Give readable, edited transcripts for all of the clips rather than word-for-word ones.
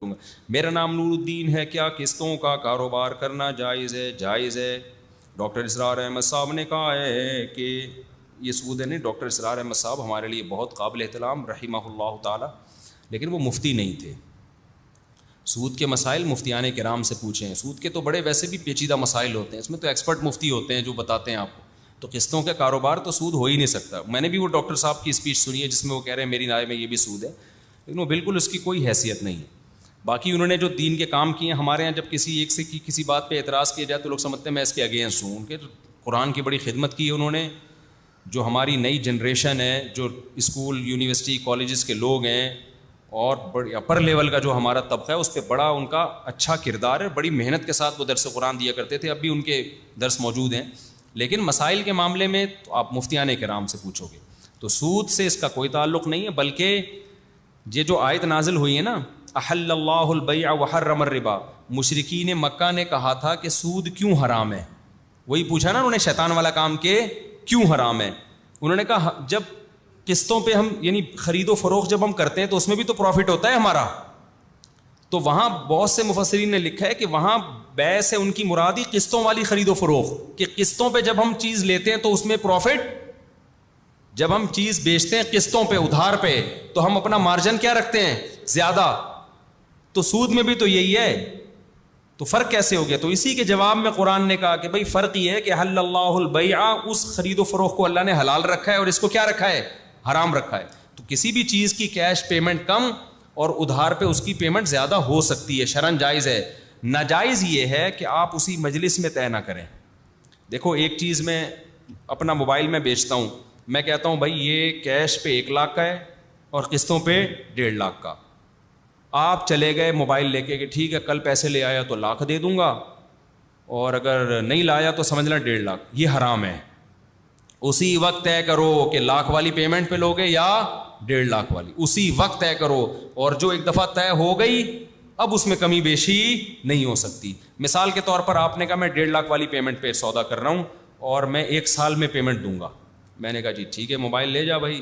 میرا نام نور الدین ہے، کیا قسطوں کا کاروبار کرنا جائز ہے؟ جائز ہے۔ ڈاکٹر اسرار احمد صاحب نے کہا ہے کہ یہ سود ہے نہیں۔ ڈاکٹر اسرار احمد صاحب ہمارے لیے بہت قابل احترام رحمہ اللہ تعالی، لیکن وہ مفتی نہیں تھے۔ سود کے مسائل مفتیان کرام سے پوچھیں۔ سود کے تو بڑے ویسے بھی پیچیدہ مسائل ہوتے ہیں، اس میں تو ایکسپرٹ مفتی ہوتے ہیں جو بتاتے ہیں آپ کو۔ تو قسطوں کا کاروبار تو سود ہو ہی نہیں سکتا۔ میں نے بھی وہ ڈاکٹر صاحب کی اسپیچ سنی ہے جس میں وہ کہہ رہے ہیں میری رائے میں یہ بھی سود ہے، لیکن وہ بالکل اس کی کوئی حیثیت نہیں ہے۔ باقی انہوں نے جو دین کے کام کیے ہیں، ہمارے یہاں جب کسی ایک سے کسی بات پہ اعتراض کیا جائے تو لوگ سمجھتے ہیں میں اس کے اگینسٹ ہوں۔ ان کے قرآن کی بڑی خدمت کی ہے انہوں نے۔ جو ہماری نئی جنریشن ہے، جو اسکول یونیورسٹی کالجز کے لوگ ہیں اور بڑی اپر لیول کا جو ہمارا طبقہ ہے، اس پہ بڑا ان کا اچھا کردار ہے۔ بڑی محنت کے ساتھ وہ درس قرآن دیا کرتے تھے، اب بھی ان کے درس موجود ہیں، لیکن مسائل کے معاملے میں تو آپ مفتیان کرام سے پوچھو گے۔ تو سود سے اس کا کوئی تعلق نہیں ہے، بلکہ یہ جو آیت نازل ہوئی ہے نا، احل اللہ البیع وحرم الربا، مشرکین مکہ نے کہا تھا کہ سود کیوں حرام ہے؟ وہی پوچھا نا انہوں نے شیطان والا کام کہ کیوں حرام ہے؟ انہوں نے کہا جب قسطوں پہ ہم یعنی خرید و فروخت جب ہم کرتے ہیں تو اس میں بھی تو پروفٹ ہوتا ہے ہمارا۔ تو وہاں بہت سے مفسرین نے لکھا ہے کہ وہاں بیع سے ان کی مرادی قسطوں والی خرید و فروخت، کہ قسطوں پہ جب ہم چیز لیتے ہیں تو اس میں پروفٹ، جب ہم چیز بیچتے ہیں قسطوں پہ ادھار پہ تو ہم اپنا مارجن کیا رکھتے ہیں؟ زیادہ۔ تو سود میں بھی تو یہی ہے، تو فرق کیسے ہو گیا؟ تو اسی کے جواب میں قرآن نے کہا کہ بھائی فرق یہ ہے کہ حل اللہ البیع، اس خرید و فروخت کو اللہ نے حلال رکھا ہے اور اس کو کیا رکھا ہے؟ حرام رکھا ہے۔ تو کسی بھی چیز کی کیش پیمنٹ کم اور ادھار پہ اس کی پیمنٹ زیادہ ہو سکتی ہے، شرعاً جائز ہے۔ ناجائز یہ ہے کہ آپ اسی مجلس میں طے نہ کریں۔ دیکھو ایک چیز میں اپنا موبائل میں بیچتا ہوں، میں کہتا ہوں بھائی یہ کیش پہ 1 لاکھ کا ہے اور قسطوں پہ 1.5 لاکھ کا۔ آپ چلے گئے موبائل لے کے کہ ٹھیک ہے کل پیسے لے آیا تو 1 لاکھ دے دوں گا، اور اگر نہیں لایا تو سمجھ لینا 1.5 لاکھ۔ یہ حرام ہے۔ اسی وقت طے کرو کہ 1 لاکھ والی پیمنٹ پہ لوگے یا 1.5 لاکھ والی، اسی وقت طے کرو۔ اور جو ایک دفعہ طے ہو گئی اب اس میں کمی بیشی نہیں ہو سکتی۔ مثال کے طور پر آپ نے کہا میں 1.5 لاکھ والی پیمنٹ پہ سودا کر رہا ہوں اور میں 1 سال میں پیمنٹ دوں گا۔ میں نے کہا جی ٹھیک ہے موبائل لے جا بھائی،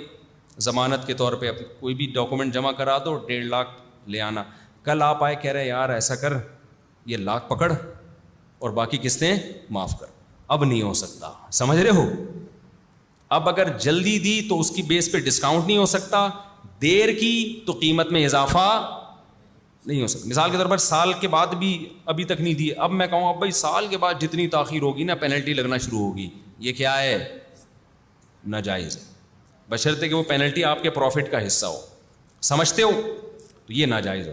ضمانت کے طور پہ کوئی بھی ڈاکومنٹ جمع کرا دو، 1.5 لاکھ لے آنا۔ کل آپ آئے کہہ رہے یار ایسا کر یہ 1 لاکھ پکڑ اور باقی قسطیں معاف کر۔ اب نہیں ہو سکتا، سمجھ رہے ہو؟ اب اگر جلدی دی تو اس کی بیس پہ ڈسکاؤنٹ نہیں ہو سکتا، دیر کی تو قیمت میں اضافہ نہیں ہو سکتا۔ مثال کے طور پر سال کے بعد بھی ابھی تک نہیں دی، اب میں کہوں اب بھائی سال کے بعد جتنی تاخیر ہوگی نا پینلٹی لگنا شروع ہوگی، یہ کیا ہے؟ ناجائز ہے، بشرطے کہ وہ پینلٹی آپ کے پروفٹ کا حصہ ہو۔ سمجھتے ہو؟ تو یہ ناجائز ہو۔